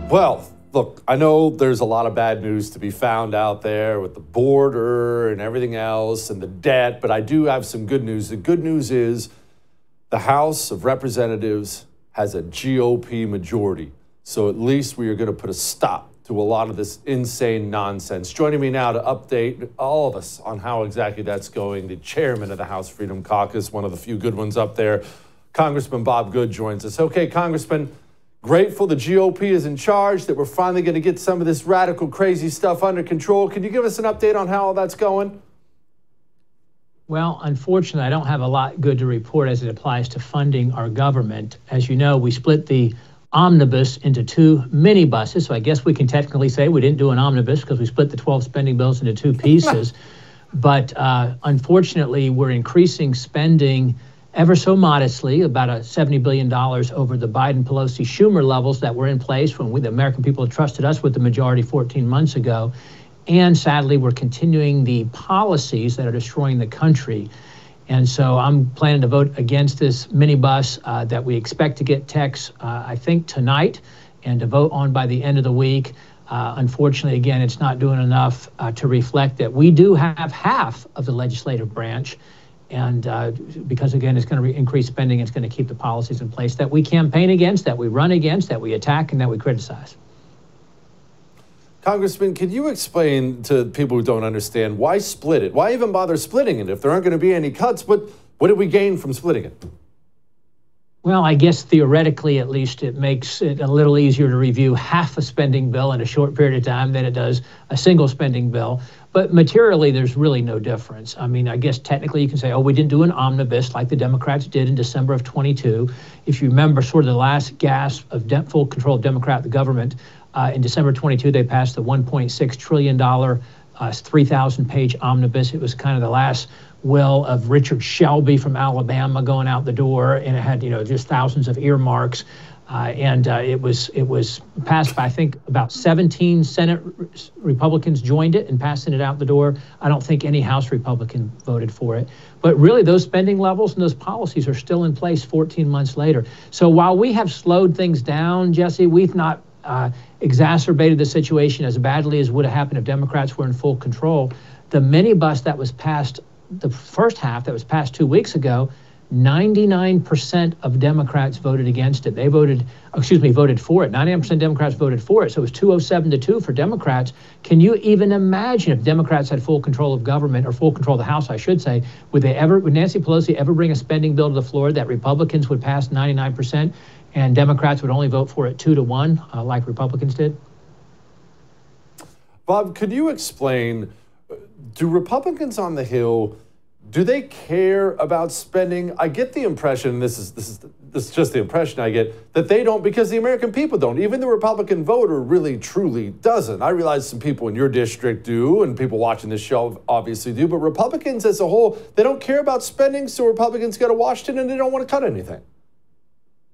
Well, look, I know there's a lot of bad news to be found out there with the border and everything else and the debt, but I do have some good news. The good news is the House of Representatives has a GOP majority. So at least we are going to put a stop to a lot of this insane nonsense. Joining me now to update all of us on how exactly that's going, the chairman of the House Freedom Caucus, one of the few good ones up there, Congressman Bob Good joins us. Okay, Congressman, grateful the GOP is in charge, that we're finally going to get some of this radical, crazy stuff under control. Can you give us an update on how all that's going? Well, unfortunately, I don't have a lot good to report as it applies to funding our government. As you know, we split the omnibus into two minibuses, so I guess we can technically say we didn't do an omnibus because we split the 12 spending bills into two pieces. But unfortunately, we're increasing spending ever so modestly, about $70 billion over the Biden-Pelosi-Schumer levels that were in place when the American people trusted us with the majority 14 months ago. And sadly, we're continuing the policies that are destroying the country. And so I'm planning to vote against this minibus that we expect to get text, I think, tonight, and to vote on by the end of the week. Unfortunately, again, it's not doing enough to reflect that we do have half of the legislative branch. And because, again, it's going to increase spending, it's going to keep the policies in place that we campaign against, that we run against, that we attack, and that we criticize. Congressman, can you explain to people who don't understand why split it? Why even bother splitting it? If there aren't going to be any cuts, what did we gain from splitting it? Well, I guess theoretically, at least, it makes it a little easier to review half a spending bill in a short period of time than it does a single spending bill. But materially, there's really no difference. I mean, I guess technically you can say, oh, we didn't do an omnibus like the Democrats did in December of 22. If you remember sort of the last gasp of full control of the government, in December 22, they passed the $1.6 trillion, 3,000-page omnibus. It was kind of the last will of Richard Shelby from Alabama going out the door, and it had, just thousands of earmarks. It was passed by, I think, about 17 Senate Republicans joined it and passing it out the door. I don't think any House Republican voted for it. But really, those spending levels and those policies are still in place 14 months later. So while we have slowed things down, Jesse, we've not exacerbated the situation as badly as would have happened if Democrats were in full control. The minibus that was passed, the first half that was passed 2 weeks ago, 99% of Democrats voted against it. They voted for it. 99% Democrats voted for it. So it was 207-2 for Democrats. Can you even imagine if Democrats had full control of government, or full control of the House, I should say, would Nancy Pelosi ever bring a spending bill to the floor that Republicans would pass 99%? And Democrats would only vote for it 2-1, like Republicans did? Bob, could you explain, do Republicans on the Hill, do they care about spending? I get the impression, this is just the impression I get, that they don't, because the American people don't. Even the Republican voter really, truly doesn't. I realize some people in your district do, and people watching this show obviously do, but Republicans as a whole, they don't care about spending, so Republicans go to Washington and they don't want to cut anything.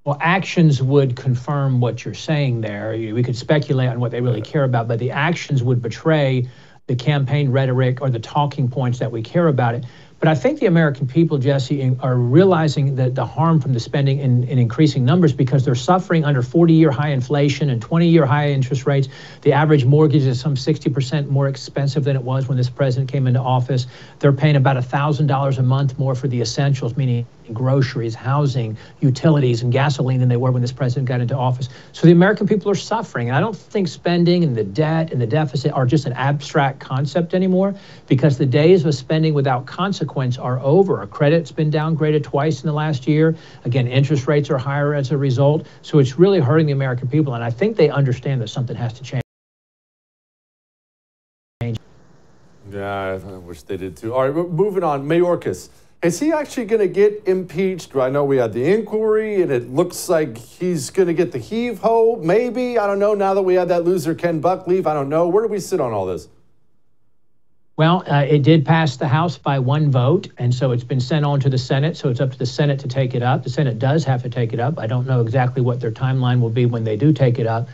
Well, actions would confirm what you're saying there. We could speculate on what they really care about, but the actions would betray the campaign rhetoric or the talking points that we care about it. But I think the American people, Jesse, are realizing that the harm from the spending in increasing numbers, because they're suffering under 40-year high inflation and 20-year high interest rates. The average mortgage is some 60% more expensive than it was when this president came into office. They're paying about $1,000 a month more for the essentials, meaning groceries, housing, utilities, and gasoline than they were when this president got into office. So the American people are suffering. And I don't think spending and the debt and the deficit are just an abstract concept anymore, because the days of spending without consequence are over. Our credit's been downgraded twice in the last year. Again, interest rates are higher as a result. So it's really hurting the American people. And I think they understand that something has to change. Yeah, I wish they did too. All right, moving on. Mayorkas. Is he actually going to get impeached? I know we had the inquiry, and it looks like he's going to get the heave-ho, maybe. I don't know. Now that we had that loser, Ken Buck, leave, I don't know. Where do we sit on all this? Well, it did pass the House by one vote, and so it's been sent on to the Senate, so it's up to the Senate to take it up. The Senate does have to take it up. I don't know exactly what their timeline will be when they do take it up.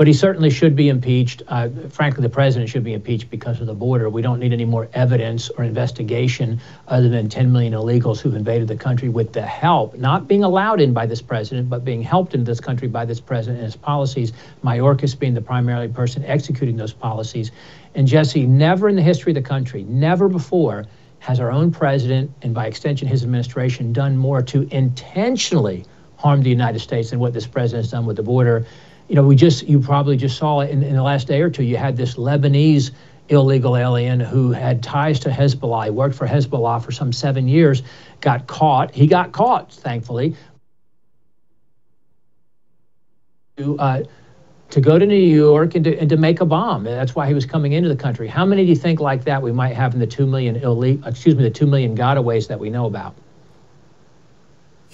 But he certainly should be impeached. Frankly, the president should be impeached because of the border. We don't need any more evidence or investigation other than 10 million illegals who've invaded the country with the help, not being allowed in by this president, but being helped into this country by this president and his policies, Mayorkas being the primary person executing those policies. And Jesse, never in the history of the country, never before has our own president, and by extension his administration, done more to intentionally harm the United States than what this president has done with the border. You know, you probably just saw it in the last day or two. You had this Lebanese illegal alien who had ties to Hezbollah. He worked for Hezbollah for some 7 years, got caught. He got caught, thankfully, to go to New York and to make a bomb. And that's why he was coming into the country. How many do you think like that we might have in the 2 million the 2 million gotaways that we know about?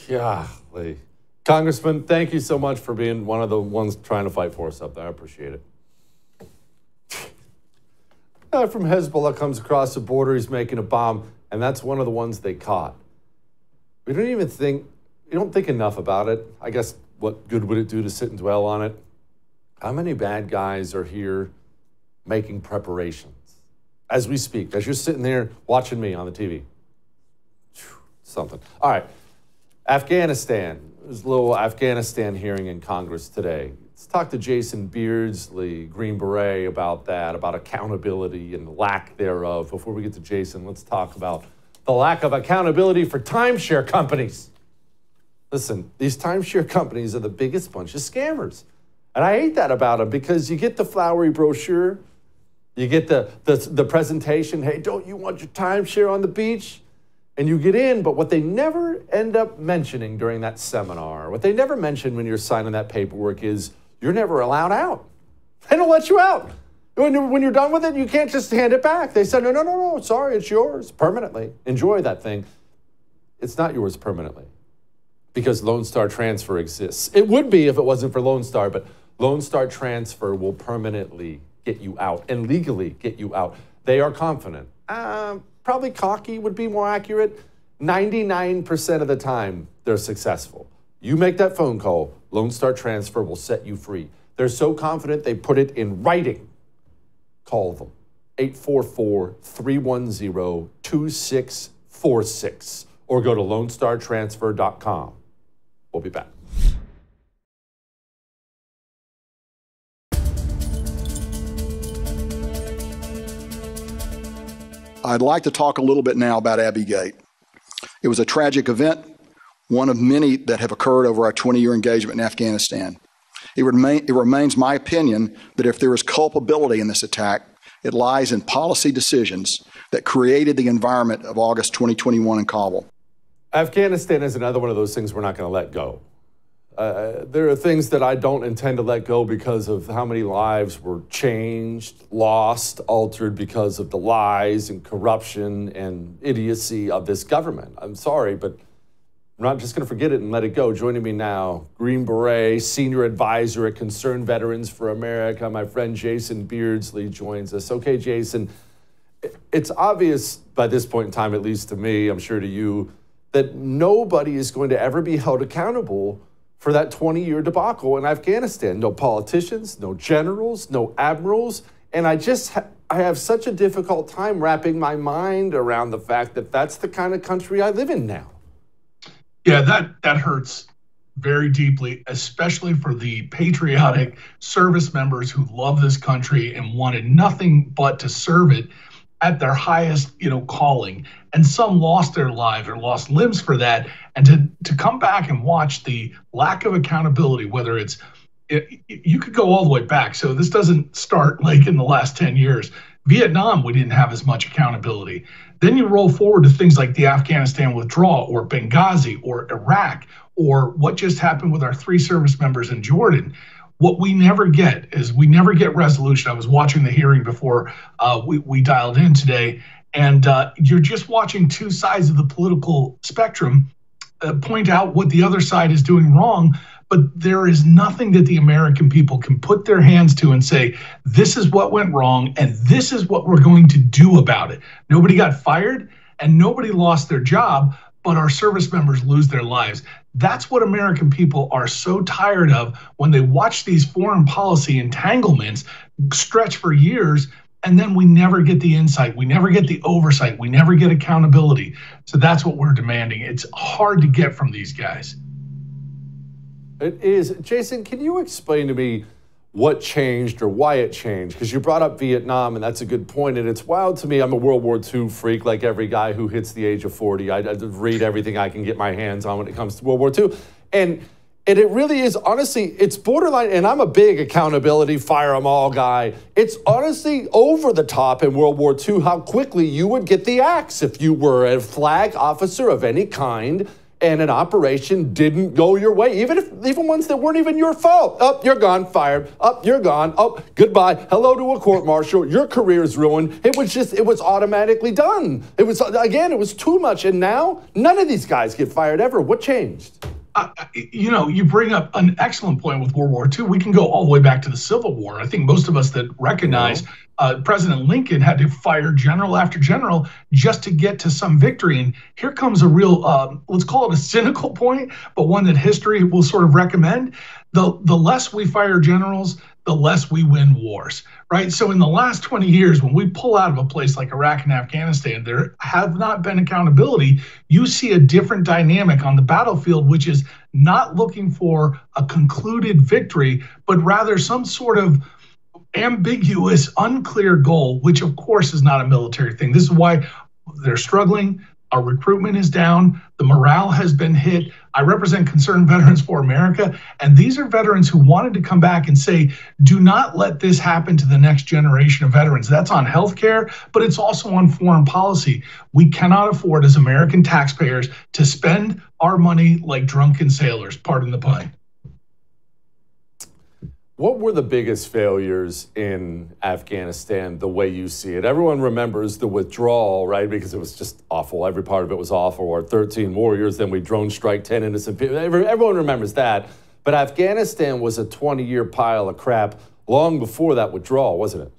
Golly. Congressman, thank you so much for being one of the ones trying to fight for us up there. I appreciate it. From Hezbollah comes across the border, he's making a bomb, and that's one of the ones they caught. We don't think enough about it. I guess what good would it do to sit and dwell on it? How many bad guys are here making preparations as we speak, as you're sitting there watching me on the TV? Something. All right. Afghanistan. There's a little Afghanistan hearing in Congress today. Let's talk to Jason Beardsley, Green Beret, about that, about accountability and the lack thereof. Before we get to Jason, let's talk about the lack of accountability for timeshare companies. Listen, these timeshare companies are the biggest bunch of scammers. And I hate that about them because you get the flowery brochure, you get the presentation, hey, don't you want your timeshare on the beach? And you get in, but what they never end up mentioning during that seminar, what they never mention when you're signing that paperwork is you're never allowed out. They don't let you out. When you're done with it, you can't just hand it back. They said, no, sorry, it's yours permanently. Enjoy that thing. It's not yours permanently because Lone Star Transfer exists. It would be if it wasn't for Lone Star, but Lone Star Transfer will permanently get you out and legally get you out. They are confident. Probably cocky would be more accurate. 99% of the time, they're successful. You make that phone call, Lone Star Transfer will set you free. They're so confident they put it in writing. Call them. 844-310-2646 or go to LoneStarTransfer.com. We'll be back. I'd like to talk a little bit now about Abbey-Gate. It was a tragic event, one of many that have occurred over our 20-year engagement in Afghanistan. It remains my opinion that if there is culpability in this attack, it lies in policy decisions that created the environment of August 2021 in Kabul. Afghanistan is another one of those things we're not going to let go. There are things that I don't intend to let go because of how many lives were changed, lost, altered because of the lies and corruption and idiocy of this government. I'm sorry, but I'm not just going to forget it and let it go. Joining me now, Green Beret, Senior Advisor at Concerned Veterans for America, my friend Jason Beardsley joins us. Okay, Jason, it's obvious by this point in time, at least to me, I'm sure to you, that nobody is going to ever be held accountable for that 20-year debacle in Afghanistan. No politicians, no generals, no admirals. And I have such a difficult time wrapping my mind around the fact that that's the kind of country I live in now. Yeah, that hurts very deeply, especially for the patriotic service members who love this country and wanted nothing but to serve it at their highest, calling. And some lost their lives or lost limbs for that. And to come back and watch the lack of accountability, whether you could go all the way back. So this doesn't start like in the last 10 years. Vietnam, we didn't have as much accountability. Then you roll forward to things like the Afghanistan withdrawal or Benghazi or Iraq or what just happened with our 3 service members in Jordan. What we never get is we never get resolution. I was watching the hearing before we dialed in today, and you're just watching 2 sides of the political spectrum point out what the other side is doing wrong, but there is nothing that the American people can put their hands to and say, this is what went wrong, and this is what we're going to do about it. Nobody got fired, and nobody lost their job, but our service members lose their lives. That's what American people are so tired of when they watch these foreign policy entanglements stretch for years, and then we never get the insight, we never get the oversight, we never get accountability. So that's what we're demanding. It's hard to get from these guys. It is. Jason, can you explain to me what changed or why it changed? Because you brought up Vietnam, and that's a good point. And it's wild to me. I'm a World War II freak, like every guy who hits the age of 40. I read everything I can get my hands on when it comes to World War II. And it really is, honestly, it's borderline, and I'm a big accountability, fire them all guy. It's honestly over the top in World War II how quickly you would get the axe if you were a flag officer of any kind and an operation didn't go your way, even ones that weren't even your fault. Oh, you're gone, fired. Oh, you're gone. Oh, goodbye. Hello to a court martial. Your career's ruined. It was automatically done. It was too much. And now none of these guys get fired ever. What changed? You bring up an excellent point with World War II. We can go all the way back to the Civil War. I think most of us that recognize President Lincoln had to fire general after general just to get to some victory. And here comes a real, let's call it a cynical point, but one that history will sort of recommend. The less we fire generals, the less we win wars, right? So in the last 20 years, when we pull out of a place like Iraq and Afghanistan, there have not been accountability. You see a different dynamic on the battlefield, which is not looking for a concluded victory, but rather some sort of ambiguous, unclear goal, which of course is not a military thing. This is why they're struggling. Our recruitment is down. The morale has been hit. I represent Concerned Veterans for America, and these are veterans who wanted to come back and say, do not let this happen to the next generation of veterans. That's on healthcare, but it's also on foreign policy. We cannot afford as American taxpayers to spend our money like drunken sailors, pardon the pun. What were the biggest failures in Afghanistan, the way you see it? Everyone remembers the withdrawal, right? Because it was just awful. Every part of it was awful. Our 13 warriors, then we drone strike 10 innocent people. Everyone remembers that. But Afghanistan was a 20-year pile of crap long before that withdrawal, wasn't it?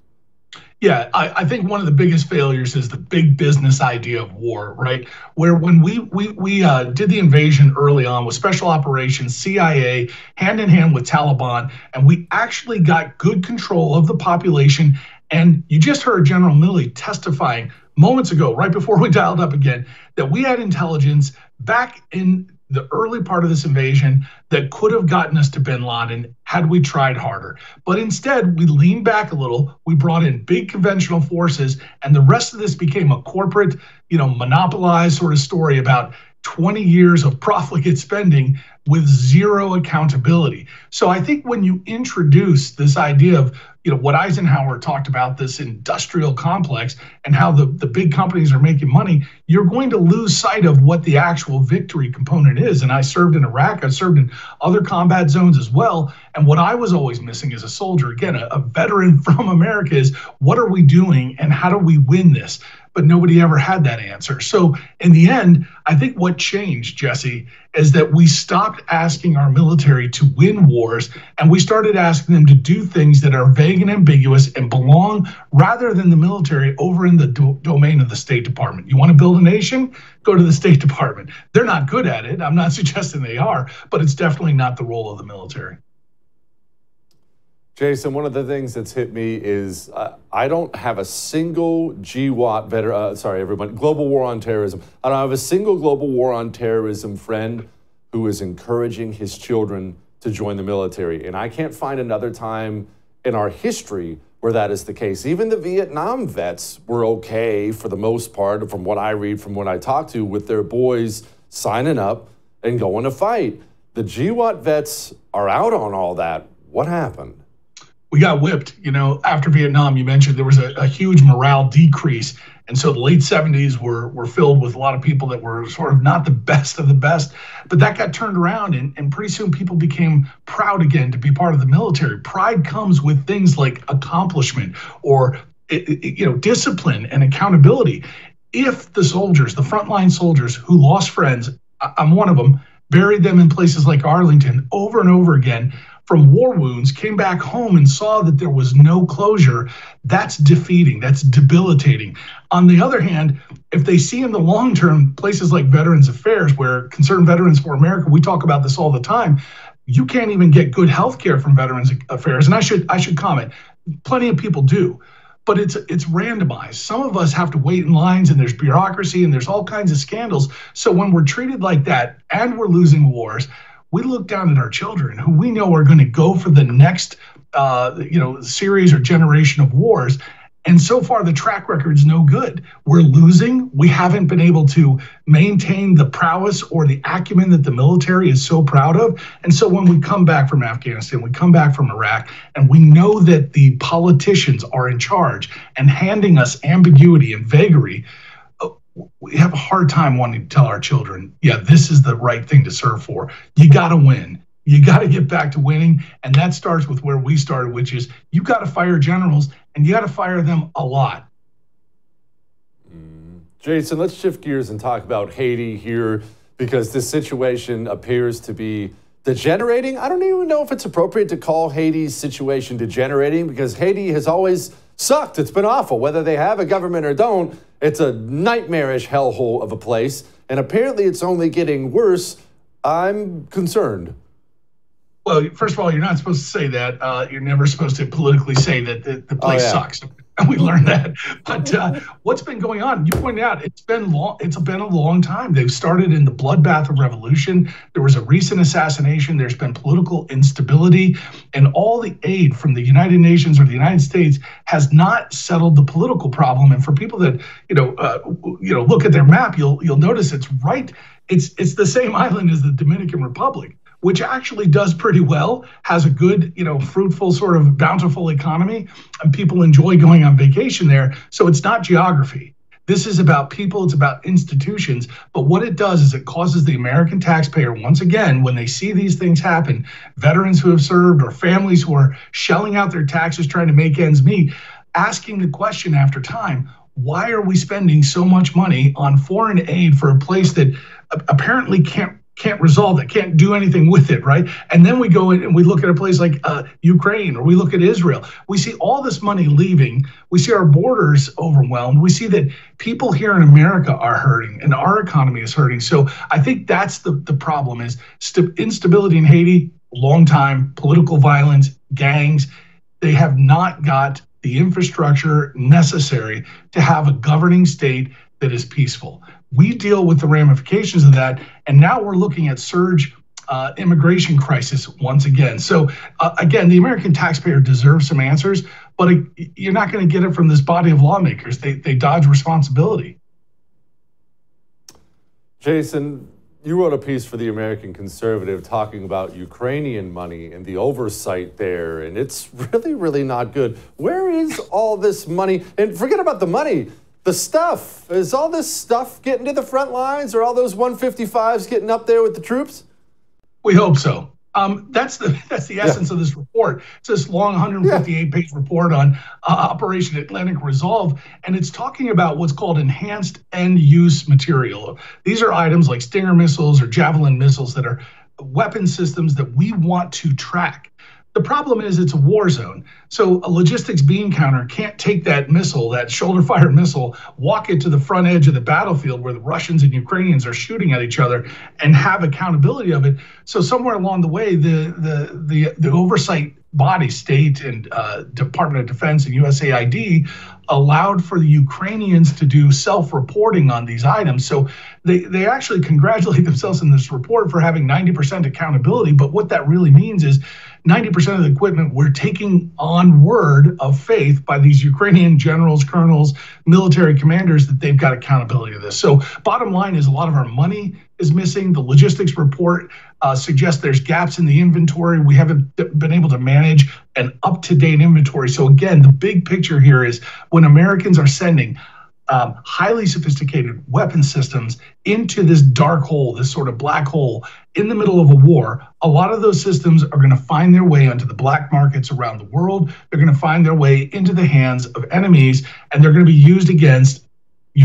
Yeah, I think one of the biggest failures is the big business idea of war, right? Where when we did the invasion early on with special operations, CIA, hand in hand with Taliban, and we actually got good control of the population. And you just heard General Milley testifying moments ago, right before we dialed up again, that we had intelligence back in the early part of this invasion that could have gotten us to bin Laden had we tried harder. But instead, we leaned back a little, we brought in big conventional forces, and the rest of this became a corporate, monopolized sort of story about 20 years of profligate spending with zero accountability. So I think when you introduce this idea of, what Eisenhower talked about, this industrial complex and how the big companies are making money, you're going to lose sight of what the actual victory component is. And I served in Iraq, I served in other combat zones as well. And what I was always missing as a soldier, again, a veteran from America, is what are we doing and how do we win this? But nobody ever had that answer. So in the end, I think what changed, Jesse, is that we stopped asking our military to win wars, and we started asking them to do things that are vague and ambiguous and belong, rather than the military, over in the domain of the State Department. You want to build a nation? Go to the State Department. They're not good at it. I'm not suggesting they are, but it's definitely not the role of the military. Jason, one of the things that's hit me is I don't have a single GWAT veteran, global war on terrorism. I don't have a single global war on terrorism friend who is encouraging his children to join the military. And I can't find another time in our history where that is the case. Even the Vietnam vets were okay for the most part, from what I read, from what I talk to, with their boys signing up and going to fight. The GWAT vets are out on all that. What happened? We got whipped, after Vietnam. You mentioned there was a huge morale decrease. And so the late 70s were filled with a lot of people that were sort of not the best of the best. But that got turned around, and pretty soon people became proud again to be part of the military. Pride comes with things like accomplishment or, discipline and accountability. If the soldiers, the frontline soldiers who lost friends, I'm one of them, buried them in places like Arlington over and over again, from war wounds came back home and saw that there was no closure, that's defeating, that's debilitating. On the other hand, if they see in the long term places like Veterans Affairs, where Concerned Veterans for America, we talk about this all the time, you can't even get good health care from Veterans Affairs. And I should comment, plenty of people do. But it's randomized. Some of us have to wait in lines, and there's bureaucracy, and there's all kinds of scandals. So when we're treated like that and we're losing wars, we look down at our children, who we know are going to go for the next series or generation of wars. And so far, the track record's no good. We're losing. We haven't been able to maintain the prowess or the acumen that the military is so proud of. And so when we come back from Afghanistan, we come back from Iraq, and we know that the politicians are in charge and handing us ambiguity and vagary, we have a hard time wanting to tell our children, yeah, this is the right thing to serve for. You got to win. You got to get back to winning. And that starts with where we started, which is you got to fire generals, and you got to fire them a lot. Jason, let's shift gears and talk about Haiti here, because this situation appears to be degenerating. I don't even know if it's appropriate to call Haiti's situation degenerating, because Haiti has always sucked. It's been awful. Whether they have a government or don't, it's a nightmarish hellhole of a place. And apparently it's only getting worse. I'm concerned. Well, first of all, you're not supposed to say that. You're never supposed to politically say that the place sucks. And we learned that. But what's been going on? You pointed out it's been long. It's been a long time. They've started in the bloodbath of revolution. There was a recent assassination. There's been political instability, and all the aid from the United Nations or the United States has not settled the political problem. And for people that look at their map, you'll notice it's right. It's the same island as the Dominican Republic, which actually does pretty well, has a good, fruitful, sort of bountiful economy, and people enjoy going on vacation there. So it's not geography. This is about people, it's about institutions. But what it does is it causes the American taxpayer, once again, when they see these things happen, veterans who have served or families who are shelling out their taxes trying to make ends meet, asking the question after time, why are we spending so much money on foreign aid for a place that apparently can't resolve it, can't do anything with it, right? And then we go in and we look at a place like Ukraine, or we look at Israel. We see all this money leaving. We see our borders overwhelmed. We see that people here in America are hurting and our economy is hurting. So I think that's the problem is instability in Haiti, long time, political violence, gangs. They have not got the infrastructure necessary to have a governing state that is peaceful. We deal with the ramifications of that, and now we're looking at surge immigration crisis once again. So again, the American taxpayer deserves some answers, but you're not going to get it from this body of lawmakers. They dodge responsibility. Jason, you wrote a piece for the American Conservative talking about Ukrainian money and the oversight there, and it's really, really not good. Where is all this money? And forget about the money. The stuff, is all this stuff getting to the front lines? Are all those 155s getting up there with the troops? We hope so. That's the essence of this report. It's this long 158-page report on Operation Atlantic Resolve, and it's talking about what's called enhanced end-use material. These are items like Stinger missiles or Javelin missiles that are weapon systems that we want to track. The problem is it's a war zone. So a logistics beam counter can't take that missile, that shoulder-fired missile, walk it to the front edge of the battlefield where the Russians and Ukrainians are shooting at each other and have accountability of it. So somewhere along the way, the oversight body, state and Department of Defense and USAID allowed for the Ukrainians to do self-reporting on these items. So they actually congratulate themselves in this report for having 90% accountability. But what that really means is 90% of the equipment we're taking on word of faith by these Ukrainian generals, colonels, military commanders that they've got accountability to this. So bottom line is a lot of our money is missing. The logistics report suggests there's gaps in the inventory. We haven't been able to manage an up-to-date inventory. So again, the big picture here is when Americans are sending highly sophisticated weapon systems into this dark hole, this sort of black hole in the middle of a war, a lot of those systems are going to find their way onto the black markets around the world. They're going to find their way into the hands of enemies, and they're going to be used against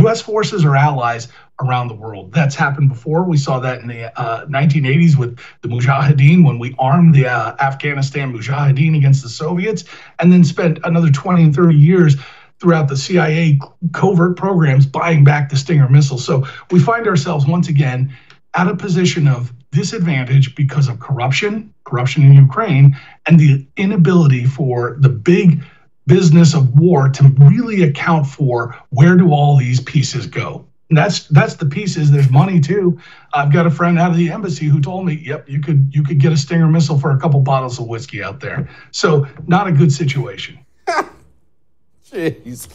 U.S. forces are allies around the world. That's happened before. We saw that in the 1980s with the Mujahideen, when we armed the Afghanistan Mujahideen against the Soviets, and then spent another 20 and 30 years throughout the CIA covert programs buying back the Stinger missiles. So we find ourselves once again at a position of disadvantage because of corruption in Ukraine, and the inability for the big business of war to really account for where do all these pieces go. And that's the pieces. There's money too. I've got a friend out of the embassy who told me, yep, you could get a Stinger missile for a couple bottles of whiskey out there. So not a good situation. Jeez.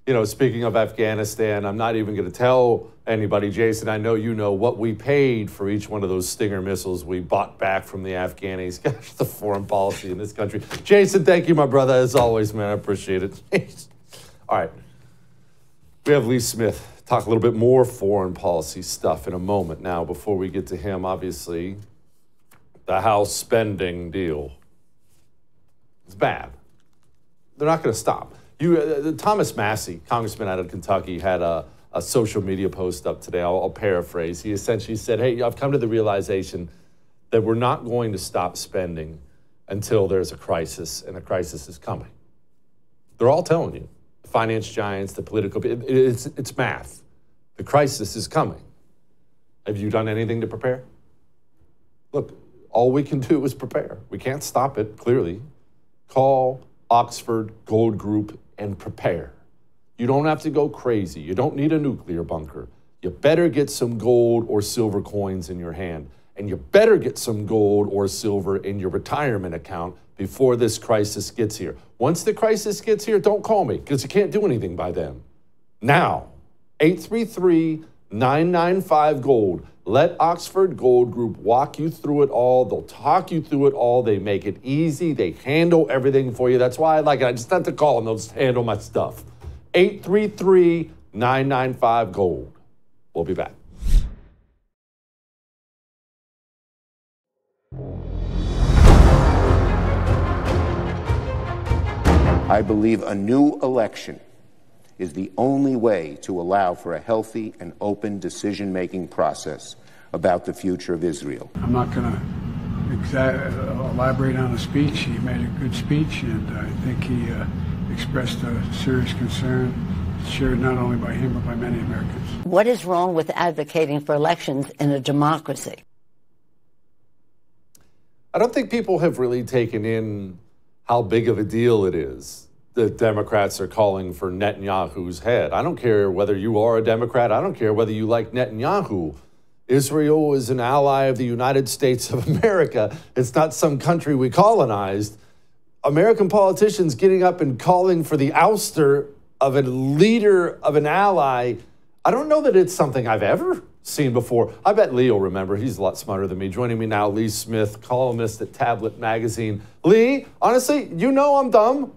You know, speaking of Afghanistan, I'm not even going to tell anybody, Jason, I know you know what we paid for each one of those Stinger missiles we bought back from the Afghanis. Gosh, the foreign policy in this country. Jason, thank you, my brother, as always, man. I appreciate it. All right. We have Lee Smith talk a little bit more foreign policy stuff in a moment. Now, before we get to him, obviously, the House spending deal is bad. They're not going to stop. Thomas Massey, congressman out of Kentucky, had a social media post up today. I'll paraphrase. He essentially said, hey, I've come to the realization that we're not going to stop spending until there's a crisis, and a crisis is coming. They're all telling you, the finance giants, the political, it's math. The crisis is coming. Have you done anything to prepare? Look, all we can do is prepare. We can't stop it, clearly. Call Oxford Gold Group and prepare. You don't have to go crazy. You don't need a nuclear bunker. You better get some gold or silver coins in your hand. And you better get some gold or silver in your retirement account before this crisis gets here. Once the crisis gets here, don't call me, because you can't do anything by then. Now, 833-995-GOLD. Let Oxford Gold Group walk you through it all. They'll talk you through it all. They make it easy. They handle everything for you. That's why I like it. I just have to call and they'll just handle my stuff. 833-995-GOLD. We'll be back. I believe a new election is the only way to allow for a healthy and open decision-making process about the future of Israel. I'm not going to elaborate on the speech. He made a good speech, and I think he expressed a serious concern, shared not only by him but by many Americans. What is wrong with advocating for elections in a democracy? I don't think people have really taken in how big of a deal it is. The Democrats are calling for Netanyahu's head. I don't care whether you are a Democrat. I don't care whether you like Netanyahu. Israel is an ally of the United States of America. It's not some country we colonized. American politicians getting up and calling for the ouster of a leader of an ally, I don't know that it's something I've ever seen before. I bet Lee will remember. He's a lot smarter than me. Joining me now, Lee Smith, columnist at Tablet Magazine. Lee, honestly, you know I'm dumb.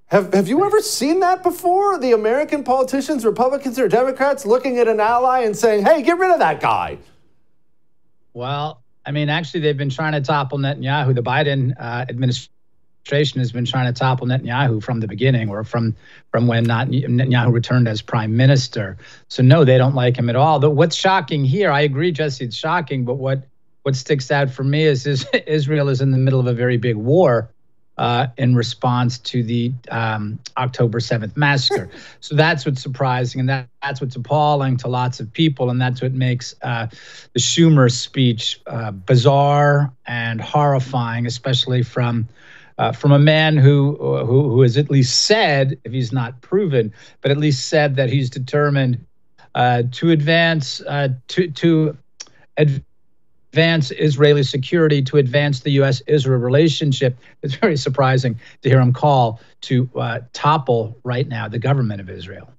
Have you ever seen that before? The American politicians, Republicans or Democrats, looking at an ally and saying, hey, get rid of that guy? Well, I mean, actually, they've been trying to topple Netanyahu. The Biden administration has been trying to topple Netanyahu from the beginning, or from when Netanyahu returned as prime minister. So, no, they don't like him at all. But what's shocking here, I agree, Jesse, it's shocking. But what sticks out for me is Israel is in the middle of a very big war in response to the October 7th massacre. So that's what's surprising, and that's what's appalling to lots of people, and that's what makes the Schumer speech bizarre and horrifying, especially from a man who has at least said, if he's not proven, but at least said that he's determined to advance Israeli security, to advance the U.S.-Israel relationship. It's very surprising to hear him call to topple right now the government of Israel.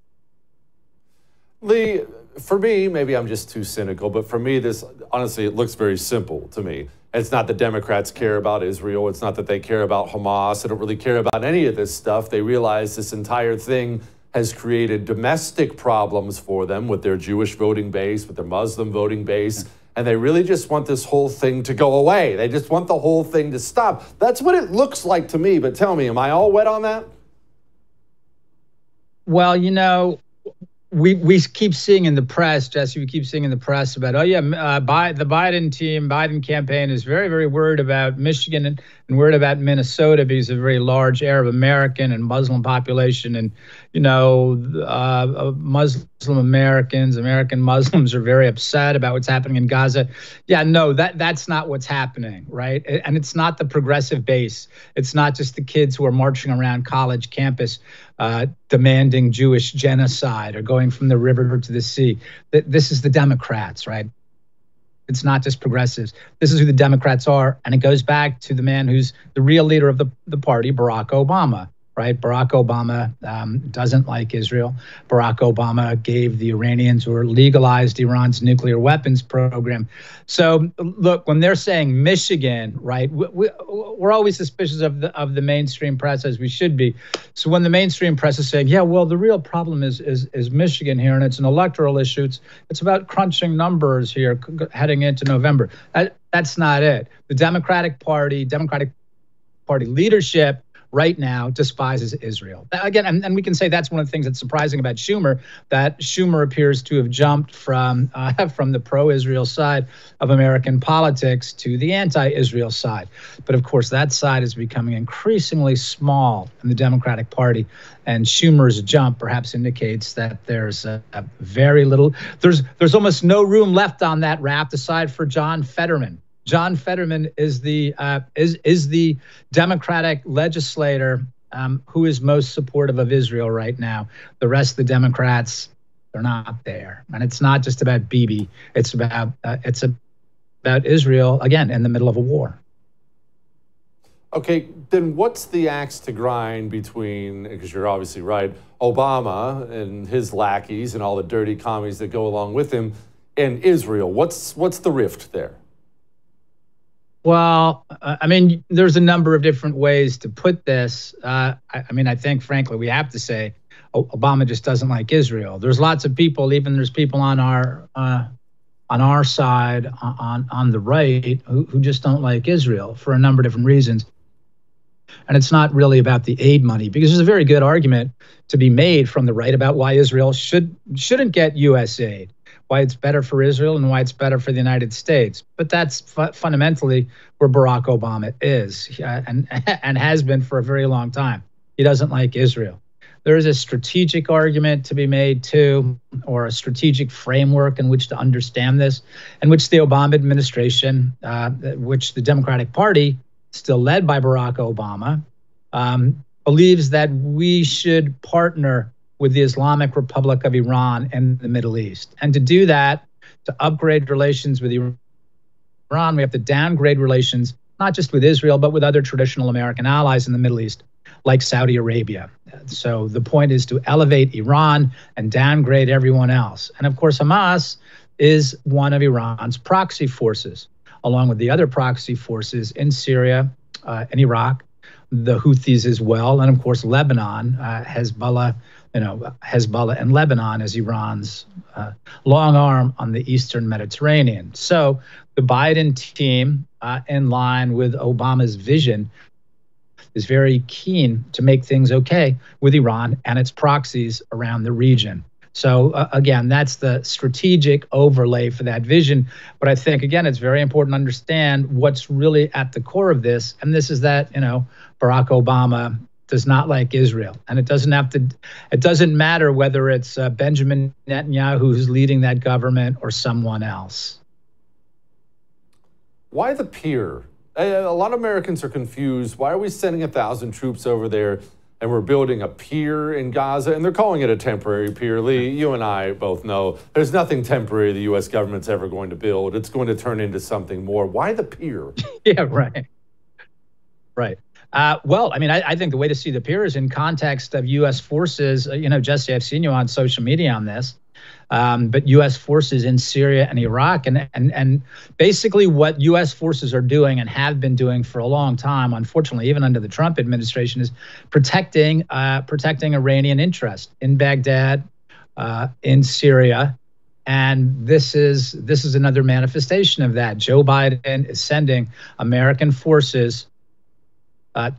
Lee, for me, maybe I'm just too cynical, but for me, this, honestly, it looks very simple to me. It's not that Democrats care about Israel. It's not that they care about Hamas. They don't really care about any of this stuff. They realize this entire thing has created domestic problems for them with their Jewish voting base, with their Muslim voting base. And they really just want this whole thing to go away. They just want the whole thing to stop. That's what it looks like to me. But tell me, am I all wet on that? Well, you know, we keep seeing in the press, Jesse, we keep seeing in the press about, the Biden campaign is very, very worried about Michigan and worried about Minnesota because of a very large Arab American and Muslim population. And, Muslim American Muslims are very upset about what's happening in Gaza. Yeah, no, that's not what's happening, right? And it's not the progressive base. It's not just the kids who are marching around college campus demanding Jewish genocide or going from the river to the sea. This is the Democrats, right? It's not just progressives. This is who the Democrats are. And it goes back to the man who's the real leader of the party, Barack Obama, right? Barack Obama doesn't like Israel. Barack Obama gave the Iranians or legalized Iran's nuclear weapons program. So look, when they're saying Michigan, right, we're always suspicious of the mainstream press, as we should be. So when the mainstream press is saying, yeah, well, the real problem is Michigan here, and it's an electoral issue. It's about crunching numbers here heading into November. That's not it. The Democratic Party leadership right now despises Israel. Again, and we can say that's one of the things that's surprising about Schumer, that Schumer appears to have jumped from the pro-Israel side of American politics to the anti-Israel side. But of course, that side is becoming increasingly small in the Democratic Party. And Schumer's jump perhaps indicates that there's a very little, there's almost no room left on that raft aside for John Fetterman. John Fetterman is the Democratic legislator who is most supportive of Israel right now. The rest of the Democrats, they're not there, and it's not just about Bibi. It's about Israel again in the middle of a war. Okay, then what's the axe to grind between? Because you're obviously right, Obama and his lackeys and all the dirty commies that go along with him, and Israel. What's the rift there? Well, I mean, there's a number of different ways to put this. I think, frankly, we have to say Obama just doesn't like Israel. There's lots of people, there's people on our side, on the right, who just don't like Israel for a number of different reasons. And it's not really about the aid money, because there's a very good argument to be made from the right about why Israel shouldn't get U.S. aid, why it's better for Israel and why it's better for the United States. But that's fundamentally where Barack Obama is and has been for a very long time. He doesn't like Israel. There is a strategic argument to be made too, or a strategic framework in which to understand this, in which the Obama administration, which the Democratic Party, still led by Barack Obama, believes that we should partner with the Islamic Republic of Iran and the Middle East. And to do that, to upgrade relations with Iran, we have to downgrade relations, not just with Israel, but with other traditional American allies in the Middle East, like Saudi Arabia. So the point is to elevate Iran and downgrade everyone else. And of course, Hamas is one of Iran's proxy forces, along with the other proxy forces in Syria and Iraq, the Houthis as well, and of course, Lebanon, Hezbollah and Lebanon as Iran's long arm on the Eastern Mediterranean. So the Biden team, in line with Obama's vision, is very keen to make things okay with Iran and its proxies around the region. So again, that's the strategic overlay for that vision. But I think, again, it's very important to understand what's really at the core of this. And this is that, Barack Obama does not like Israel. And it doesn't matter whether it's Benjamin Netanyahu who's leading that government or someone else. Why the pier? A lot of Americans are confused. Why are we sending 1,000 troops over there and we're building a pier in Gaza? And they're calling it a temporary pier. Lee, you and I both know there's nothing temporary the U.S. government's ever going to build. It's going to turn into something more. Why the pier? Yeah, right. Right. Well, I think the way to see the pier is in context of U.S. forces. Jesse, I've seen you on social media on this. But U.S. forces in Syria and Iraq, and basically what U.S. forces are doing and have been doing for a long time, unfortunately, even under the Trump administration, is protecting Iranian interest in Baghdad, in Syria, and this is another manifestation of that. Joe Biden is sending American forces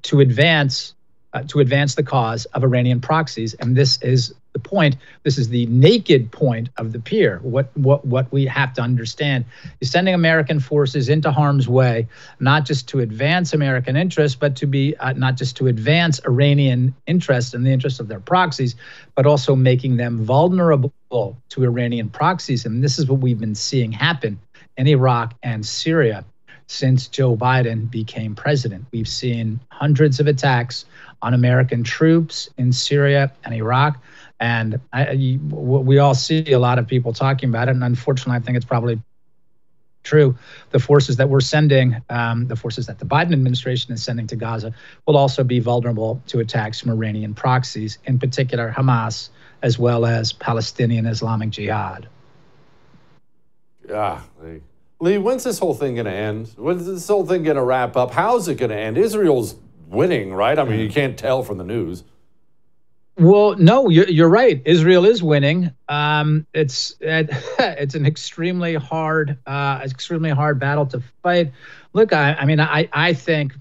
to advance the cause of Iranian proxies, and this is the point. This is the naked point of the pier. What we have to understand is sending American forces into harm's way, not just to advance American interests, but to be not just to advance Iranian interests and the interests of their proxies, but also making them vulnerable to Iranian proxies. And this is what we've been seeing happen in Iraq and Syria since Joe Biden became president. We've seen hundreds of attacks on American troops in Syria and Iraq. And we all see a lot of people talking about it. And unfortunately, I think it's probably true. The forces that we're sending, the forces that the Biden administration is sending to Gaza, will also be vulnerable to attacks from Iranian proxies, in particular Hamas, as well as Palestinian Islamic Jihad. Yeah. Lee, when's this whole thing going to end? When's this whole thing going to wrap up? How's it going to end? Israel's winning, right? I mean, you can't tell from the news. Well, no, you're right. Israel is winning. It's an extremely hard battle to fight. Look, I think,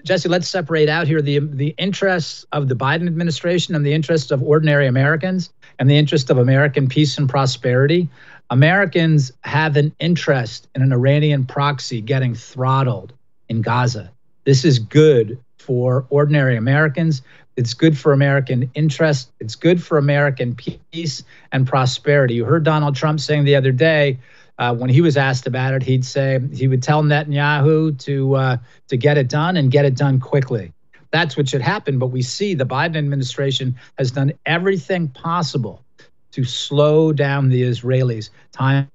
Jesse, let's separate out here the interests of the Biden administration and the interests of ordinary Americans and the interest of American peace and prosperity. Americans have an interest in an Iranian proxy getting throttled in Gaza. This is good for ordinary Americans. It's good for American interest. It's good for American peace and prosperity. You heard Donald Trump saying the other day, when he was asked about it, he would tell Netanyahu to get it done and get it done quickly. That's what should happen. But we see the Biden administration has done everything possible to slow down the Israelis time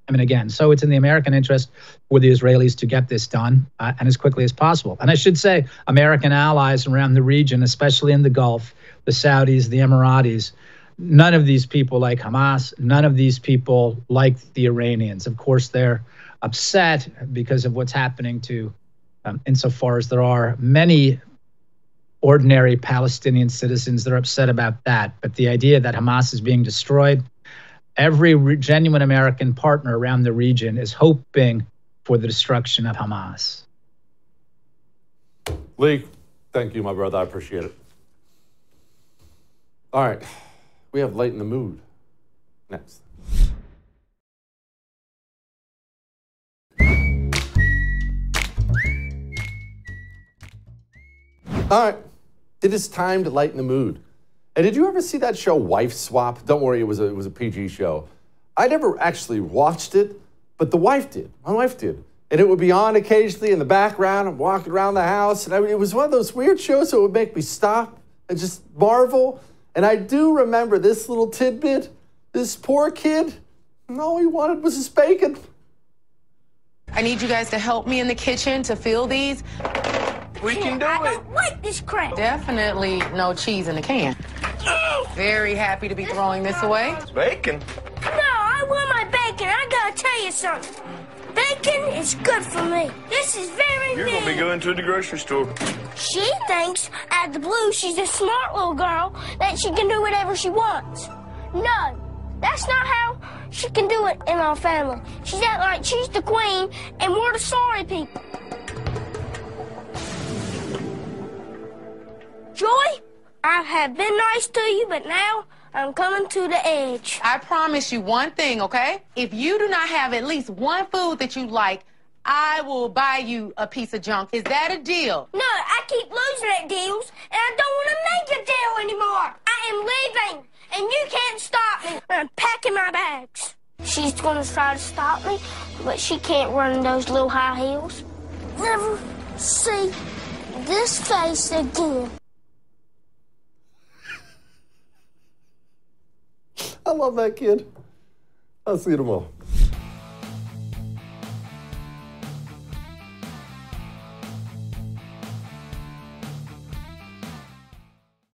and again. So it's in the American interest for the Israelis to get this done and as quickly as possible. And I should say, American allies around the region, especially in the Gulf, the Saudis, the Emiratis, none of these people like Hamas. None of these people like the Iranians. Of course, they're upset because of what's happening to, insofar as there are many ordinary Palestinian citizens that are upset about that. But the idea that Hamas is being destroyed, every genuine American partner around the region is hoping for the destruction of Hamas. Lee, thank you, my brother. I appreciate it. All right. We have Light in the Mood next. All right. It is time to lighten the mood. And did you ever see that show, Wife Swap? Don't worry, it was a PG show. I never actually watched it, but the wife did. My wife did. And it would be on occasionally in the background. I'm walking around the house. And it was one of those weird shows that would make me stop and just marvel. And I do remember this little tidbit. This poor kid, all he wanted was his bacon. I need you guys to help me in the kitchen to fill these. We can do it. I don't like this crap. Definitely no cheese in the can. Very happy to be throwing this away. It's bacon. No, I want my bacon. I gotta tell you something. Bacon is good for me. This is very You're gonna be going to the grocery store. She thinks, out of the blue, she's a smart little girl, that she can do whatever she wants. No, that's not how she can do it in our family. She's act like she's the queen, and we're the sorry people. Joy, I have been nice to you, but now I'm coming to the edge. I promise you one thing, okay? If you do not have at least one food that you like, I will buy you a piece of junk. Is that a deal? No, I keep losing at deals, and I don't want to make a deal anymore. I am leaving, and you can't stop me. I'm packing my bags. She's going to try to stop me, but she can't run in those little high heels. Never see this face again. I love that kid. I'll see you tomorrow.